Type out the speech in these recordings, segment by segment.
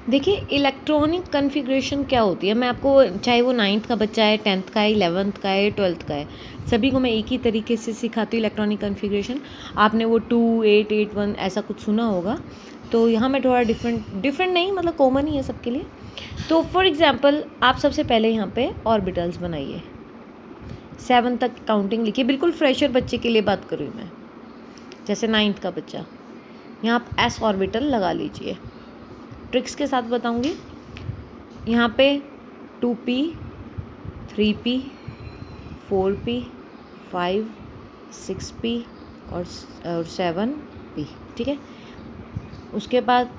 देखिए electronic configuration क्या होती है, मैं आपको, चाहे वो 9th का बच्चा है, 10th का है, 11th का है, 12th का है, सभी को मैं एक ही तरीके से सिखाती हूँ इलेक्ट्रॉनिक कन्फिग्रेशन। आपने वो 2881 ऐसा कुछ सुना होगा, तो यहाँ मैं थोड़ा डिफरेंट नहीं, मतलब कॉमन ही है सबके लिए। तो फॉर एग्जांपल आप सबसे पहले यहाँ पे ऑर्बिटल्स बनाइए, 7 तक काउंटिंग लिखिए, बिल्कुल फ्रेशर बच्चे के लिए बात कर रही हूँ मैं, जैसे 9th का बच्चा। यहाँ आप एस ऑर्बिटल लगा लीजिए, ट्रिक्स के साथ बताऊंगी। यहाँ पे 2p, 3p, 4p, 5, 6p और 7p, ठीक है। उसके बाद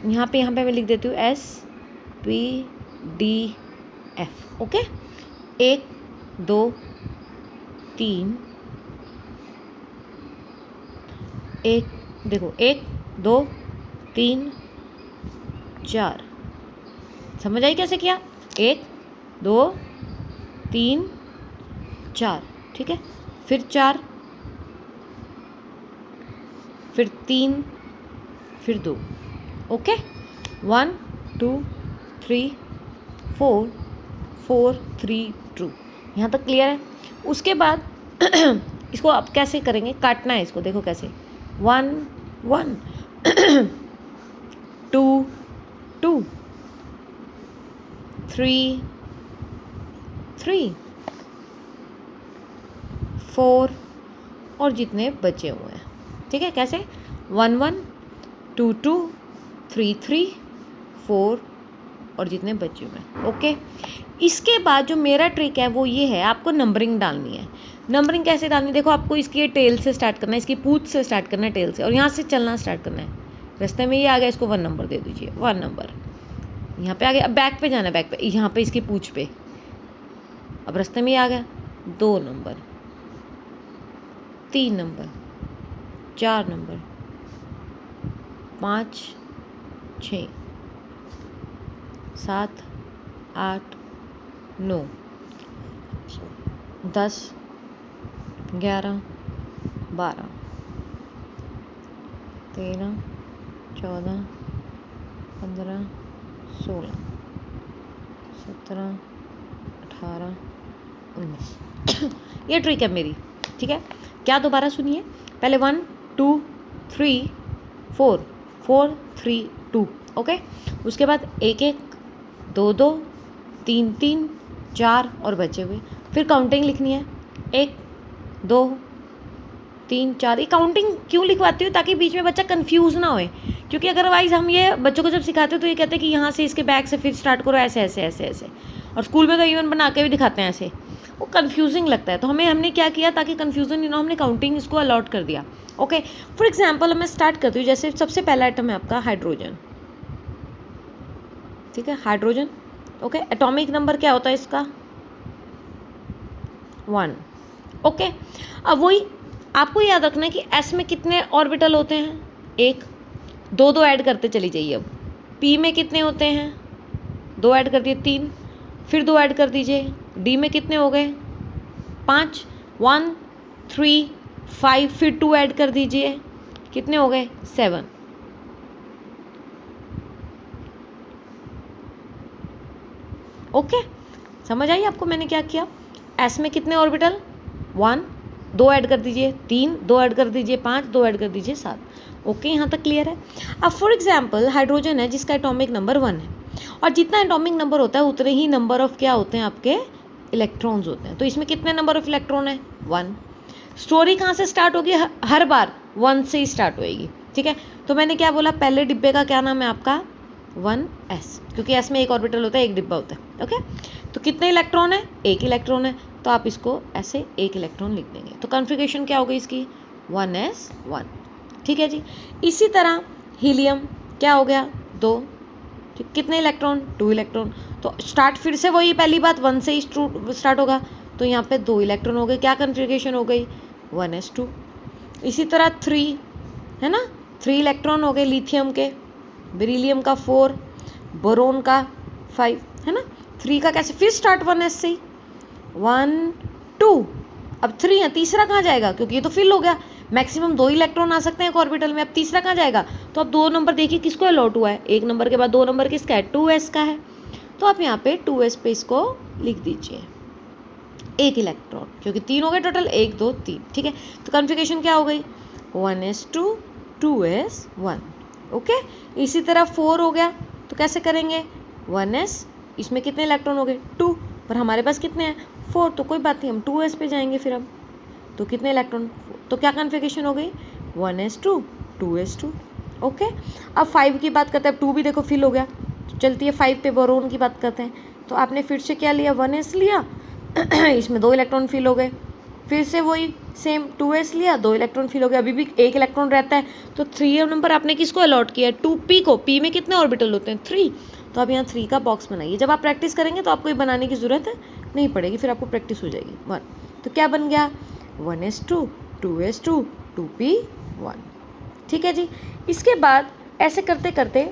यहाँ पे मैं लिख देती हूँ S P D F, okay. 1 2 3, देखो 1 2 3 4, समझ आई कैसे किया? 1 2 3 4, ठीक है। फिर 4, फिर 3, फिर 2, ओके। 1 2 3 4 4 3 2, यहाँ तक क्लियर है? उसके बाद इसको आप कैसे करेंगे, काटना है इसको, देखो कैसे, 1 1 2 2 3 3 4 और जितने बचे हुए हैं, ठीक है। कैसे? 1 1 2 2 3 3 4 और जितने बचे हुए हैं, ओके। इसके बाद जो मेरा ट्रिक है वो ये है, आपको नंबरिंग डालनी है। नंबरिंग कैसे डालनी है? देखो, आपको इसकी टेल से स्टार्ट करना है, इसकी पूंछ से स्टार्ट करना है, टेल से, और यहाँ से चलना स्टार्ट करना है। रास्ते में ये आ गया, इसको 1 नंबर दे दीजिए, 1 नंबर। यहाँ पे आ गया, अब बैक पे जाना है, बैक पे, यहाँ पे इसकी पूंछ पे, अब रास्ते में ये आ गया, 2 नंबर, 3 नंबर, 4 नंबर, 5 6 7 8 9 10 11 12 13 14 15 16 17 18 19 ये ट्रिक है मेरी, ठीक है। क्या, दोबारा सुनिए, पहले 1 2 3 4 4 3 2, ओके। उसके बाद 1 1 2 2 3 3 4 और बचे हुए, फिर काउंटिंग लिखनी है, 1 2 3 4। ये काउंटिंग क्यों लिखवाती हूँ? ताकि बीच में बच्चा कंफ्यूज ना होए, क्योंकि अदरवाइज हम ये बच्चों को जब सिखाते हैं तो ये कहते हैं कि यहाँ से इसके बैक से फिर स्टार्ट करो, ऐसे ऐसे ऐसे ऐसे, और स्कूल में तो इवन बना के भी दिखाते हैं ऐसे, वो कंफ्यूजिंग लगता है। तो हमने क्या किया, ताकि कंफ्यूजन नहीं ना, हमने काउंटिंग इसको अलॉट कर दिया, ओके। फॉर एग्जाम्पल मैं स्टार्ट करती हूँ, जैसे सबसे पहला आइटम है आपका हाइड्रोजन, ठीक है, हाइड्रोजन, ओके। एटॉमिक नंबर क्या होता है इसका? 1, ओके। अब वही आपको याद रखना है कि एस में कितने ऑर्बिटल होते हैं? 1 2 2 ऐड करते चली जाइए। अब पी में कितने होते हैं? 2 ऐड कर दिए, 3, फिर 2 ऐड कर दीजिए। डी में कितने हो गए? 5, 1 3 5, फिर 2 ऐड कर दीजिए, कितने हो गए? 7। ओके, समझ आई आपको मैंने क्या किया? एस में कितने ऑर्बिटल? 1 2 ऐड कर दीजिए, 3 2 ऐड कर दीजिए, 5 2 ऐड कर दीजिए, 7। ओके, यहाँ तक क्लियर है? अब फॉर एग्जाम्पल हाइड्रोजन है जिसका एटॉमिक नंबर 1 है, और जितना एटॉमिक नंबर होता है उतने ही नंबर ऑफ क्या होते हैं आपके? इलेक्ट्रॉन्स होते हैं। तो इसमें कितने नंबर ऑफ इलेक्ट्रॉन है? 1। स्टोरी कहाँ से स्टार्ट होगी? हर बार 1 से ही स्टार्ट होएगी, ठीक है। तो मैंने क्या बोला, पहले डिब्बे का क्या नाम है आपका? 1s, क्योंकि s में एक ऑर्बिटल होता है, एक डिब्बा होता है, ओके। तो कितने इलेक्ट्रॉन है? 1 इलेक्ट्रॉन है, तो आप इसको ऐसे 1 इलेक्ट्रॉन लिख देंगे। तो कॉन्फ़िगरेशन क्या हो गई इसकी? 1s1, ठीक है जी। इसी तरह हीलियम क्या हो गया? 2, ठीक। कितने इलेक्ट्रॉन? 2 इलेक्ट्रॉन। तो स्टार्ट फिर से वही पहली बात, 1 से ही स्टार्ट होगा, तो यहाँ पे 2 इलेक्ट्रॉन हो गए। क्या कॉन्फ़िगरेशन हो गई? 1s2। इसी तरह 3 है ना, 3 इलेक्ट्रॉन हो गए लिथियम के, बेरिलियम का 4, बोरोन का 5, है ना। 3 का कैसे फिर स्टार्ट? 1s से ही, 1 2, अब 3 है, तीसरा कहाँ जाएगा? क्योंकि ये तो फिल हो गया, मैक्सिमम 2 इलेक्ट्रॉन आ सकते हैं एक ऑर्बिटल में, अब तीसरा कहाँ जाएगा? तो अब 2 नंबर देखिए किसको अलॉट हुआ है, 1 नंबर के बाद 2 नंबर किसका है, 2s का है, तो आप यहाँ पे 2s पे इसको लिख दीजिए, 1 इलेक्ट्रॉन, क्योंकि 3 हो गए टोटल, 1 2 3, ठीक है। तो कॉन्फ़िगरेशन क्या हो गई, 1s2 2s1, ओके। इसी तरह 4 हो गया, तो कैसे करेंगे, 1s, इसमें कितने इलेक्ट्रॉन हो गए 2, पर हमारे पास कितने हैं 4, तो कोई बात नहीं, हम 2s पे जाएंगे फिर अब, तो कितने इलेक्ट्रॉन, तो क्या कॉन्फ़िगरेशन हो गई, 1s2 2s2, ओके। अब 5 की बात करते हैं, अब 2 भी देखो फिल हो गया, तो चलती है 5 पे बोरोन की बात करते हैं, तो आपने फिर से क्या लिया, 1s लिया इसमें 2 इलेक्ट्रॉन फिल हो गए, फिर से वही सेम 2s लिया, 2 इलेक्ट्रॉन फिल हो गया, अभी भी 1 इलेक्ट्रॉन रहता है, तो 3 नंबर आपने किसको अलॉट किया है, 2p को, p में कितने ऑर्बिटल होते हैं 3, तो आप यहाँ 3 का बॉक्स बनाइए, जब आप प्रैक्टिस करेंगे तो आपको ये बनाने की जरूरत नहीं पड़ेगी, फिर आपको प्रैक्टिस हो जाएगी। 1, तो क्या बन गया, 1s2 2s2 2p1, ठीक है जी। इसके बाद ऐसे करते करते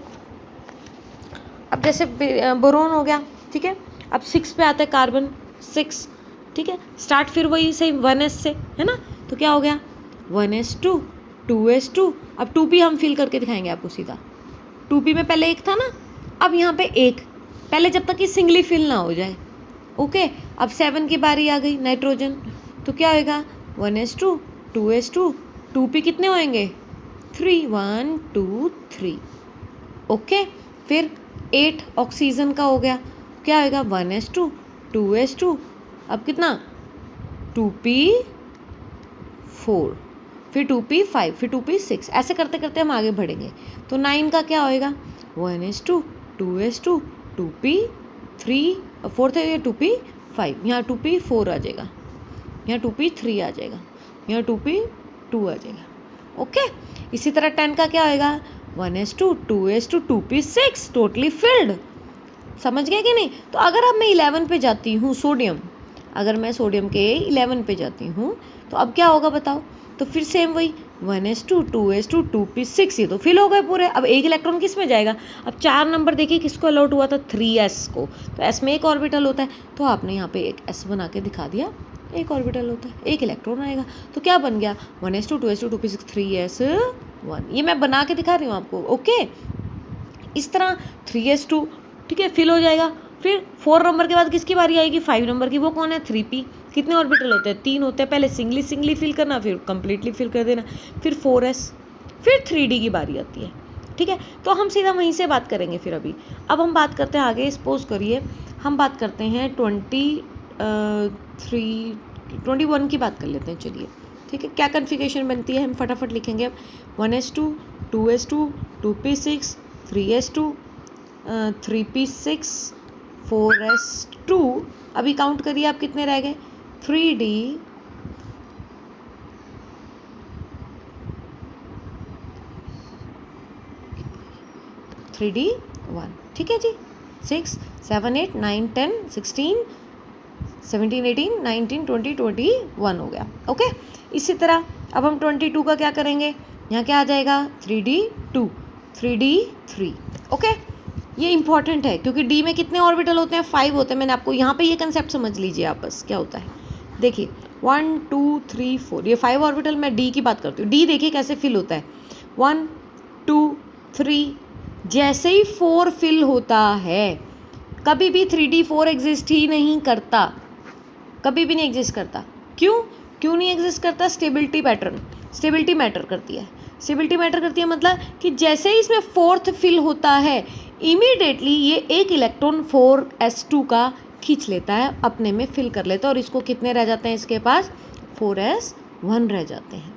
अब जैसे बोरोन हो गया, ठीक है, अब 6 पे आता है कार्बन 6, ठीक है, स्टार्ट फिर वही से 1s से, है ना, तो क्या हो गया 1s2 2s2, अब 2p हम फिल करके दिखाएंगे आपको सीधा, 2p में पहले 1 था ना, अब यहाँ पे 1, पहले जब तक ये सिंगली फिल ना हो जाए, ओके। अब 7 की बारी आ गई नाइट्रोजन, तो क्या होएगा 1s2 2s2 2p कितने होएंगे 3, 1 2 3, ओके। फिर 8 ऑक्सीजन का हो गया, क्या होएगा 1s2 2s2, अब कितना 2p4, फिर 2p5, फिर 2p6, ऐसे करते करते हम आगे बढ़ेंगे, तो 9 का क्या होएगा 1s2 2s2 2p3, फोर्थ है 2p5, यहाँ 2p4 आ जाएगा, यहाँ 2p3 आ जाएगा, यहाँ 2p2 आ जाएगा, ओके। इसी तरह 10 का क्या होएगा 1s2 2s2 2p6, totally field, समझ गए कि नहीं। तो अगर अब मैं 11 पे जाती हूँ सोडियम, अगर मैं सोडियम के 11 पे जाती हूँ तो अब क्या होगा बताओ, तो फिर सेम वही 1s2 2s2 2p6, ये तो फिल हो गए पूरे, अब 1 इलेक्ट्रॉन किस में जाएगा, अब 4 नंबर देखिए किसको अलॉट हुआ था 3s को, तो s में 1 ऑर्बिटल होता है, तो आपने यहाँ पे एक s बना के दिखा दिया, 1 ऑर्बिटल होता है, 1 इलेक्ट्रॉन आएगा, तो क्या बन गया 1s2 2s2 2p6 3s1, ये मैं बना के दिखा रही हूँ आपको, ओके। इस तरह 3s2, ठीक है, फिल हो जाएगा, फिर 4 नंबर के बाद किसकी बारी आएगी 5 नंबर की, वो कौन है 3p, कितने ऑर्बिटल होते हैं 3 होते हैं, पहले सिंगली फिल करना, फिर कंप्लीटली फिल कर देना, फिर 4s, फिर 3d की बारी आती है, ठीक है। तो हम सीधा वहीं से बात करेंगे फिर अभी, अब हम बात करते हैं आगे, सपोज करिए हम बात करते हैं 21 की बात कर लेते हैं, चलिए, ठीक है। क्या कॉन्फ़िगरेशन बनती है हम फटाफट लिखेंगे अब, 1s2 2s2 2p6 3s2 3p6 4s2, अभी काउंट करिए आप कितने रह गए 3d 1, ठीक है जी, 6 7 8 9 10 16 17 18 19 20 21 हो गया, ओके। इसी तरह अब हम 22 का क्या करेंगे, यहाँ क्या आ जाएगा 3d2 3d3, ओके। ये इंपॉर्टेंट है क्योंकि डी में कितने ऑर्बिटल होते हैं 5 होते हैं, मैंने आपको यहाँ पे ये कंसेप्ट समझ लीजिए आप बस, क्या होता है देखिए 1 2 3 4, ये 5 ऑर्बिटल, मैं डी की बात करती हूँ, डी देखिए कैसे फिल होता है 1 2 3, जैसे ही 4 फिल होता है कभी भी 3d4 एग्जिस्ट ही नहीं करता, कभी भी नहीं एग्जिस्ट करता, क्यों नहीं एग्जिस्ट करता, स्टेबिलिटी मैटर करती है, स्टेबिलिटी मैटर करती है, मतलब कि जैसे ही इसमें 4th फिल होता है इमीडिएटली ये एक इलेक्ट्रॉन 4s2 का खींच लेता है, अपने में फिल कर लेता है, और इसको कितने रह जाते हैं इसके पास 4s1 रह जाते हैं,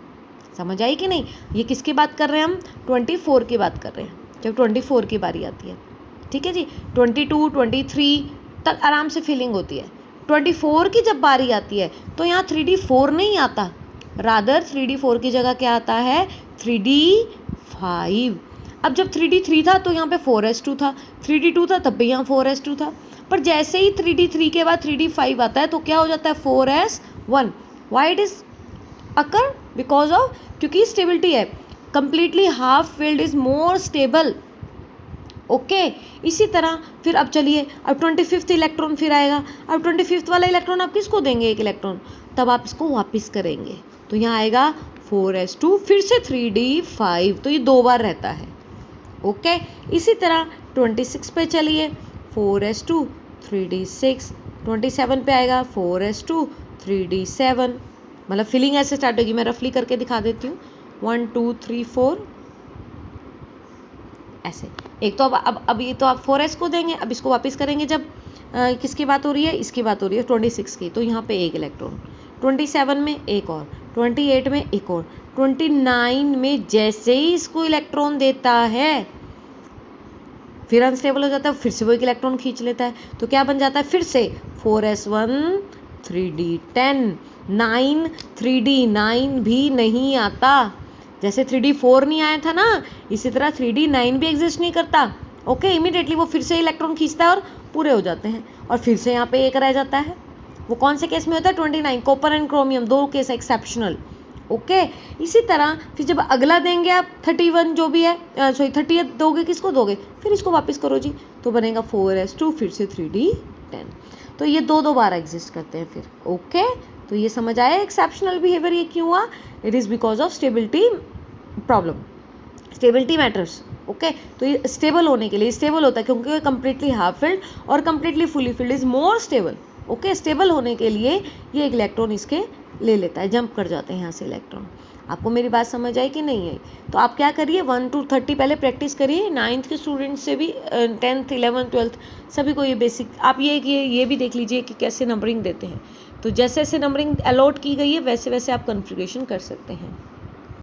समझ आई कि नहीं। ये किसकी बात कर रहे हैं हम 24 की बात कर रहे हैं, जब 24 की बारी आती है, ठीक है जी, 22 23 तक आराम से फिलिंग होती है, 24 की जब बारी आती है तो यहाँ 3d4 नहीं आता, रादर 3d4 की जगह क्या आता है 3d5। अब जब 3d3 था तो यहाँ पे 4s2 था, 3d2 था तब भी यहाँ 4s2 था, पर जैसे ही 3d3 के बाद 3d5 आता है तो क्या हो जाता है 4s1। Why it is occur, because of, क्योंकि स्टेबिलिटी है, completely half filled is more stable, okay. इसी तरह फिर अब चलिए, अब 25th इलेक्ट्रॉन फिर आएगा, अब 25th वाला इलेक्ट्रॉन आप किसको देंगे 1 इलेक्ट्रॉन, तब आप इसको वापस करेंगे, तो यहाँ आएगा 4s2 फिर से 3d5, तो ये 2 बार रहता है। ओके, इसी तरह 26 पे चलिए, 4s2 3d6, 27 पे आएगा 4s2 3d7, मतलब फिलिंग ऐसे स्टार्ट होगी। मैं रफली करके दिखा देती हूँ, 1 2 3 4 ऐसे। एक तो अब ये तो आप 4s को देंगे, अब इसको वापस करेंगे जब किसकी बात हो रही है, इसकी बात हो रही है 26 की, तो यहाँ पे एक इलेक्ट्रॉन, 27 में एक और, 28 में एक और, 29 में जैसे ही इसको इलेक्ट्रॉन देता है फिर अनस्टेबल हो जाता है, फिर से वो एक इलेक्ट्रॉन खींच लेता है, तो क्या बन जाता है फिर से 4s1 3d10, 9 3d9 भी नहीं आता। जैसे 3d4 नहीं आया था ना, इसी तरह 3d9 भी एग्जिस्ट नहीं करता। ओके, इमीडिएटली वो फिर से इलेक्ट्रॉन खींचता है और पूरे हो जाते हैं, और फिर से यहाँ पे एक रह जाता है। वो कौन से केस में होता है, 29, copper and chromium, 2 case exceptional. Okay, इसी तरह फिर जब अगला देंगे आप 31 जो भी है, सॉरी 30th दोगे, किसको दोगे, फिर इसको वापस करो जी, तो बनेगा 4s2 फिर से 3d10। तो ये 2 बार एग्जिस्ट करते हैं फिर। ओके, तो ये समझ आया एक्सेप्शनल बिहेवियर ये क्यों हुआ, it is because of stability problem, stability matters. Okay, तो ये स्टेबल होने के लिए, स्टेबल होता है क्योंकि ये कंप्लीटली हाफ फिल्ड और completely fully filled is more stable. Okay, stable होने के लिए ये एक इलेक्ट्रॉन इसके ले लेता है, जंप कर जाते हैं यहाँ से इलेक्ट्रॉन। आपको मेरी बात समझ आई कि नहीं आई, तो आप क्या करिए 1 to 30 पहले प्रैक्टिस करिए, 9th के स्टूडेंट्स से भी 10th 11th 12th सभी को ये बेसिक, आप ये भी देख लीजिए कि कैसे नंबरिंग देते हैं, तो जैसे जैसे नंबरिंग अलॉट की गई है वैसे वैसे आप कॉन्फ़िगरेशन कर सकते हैं।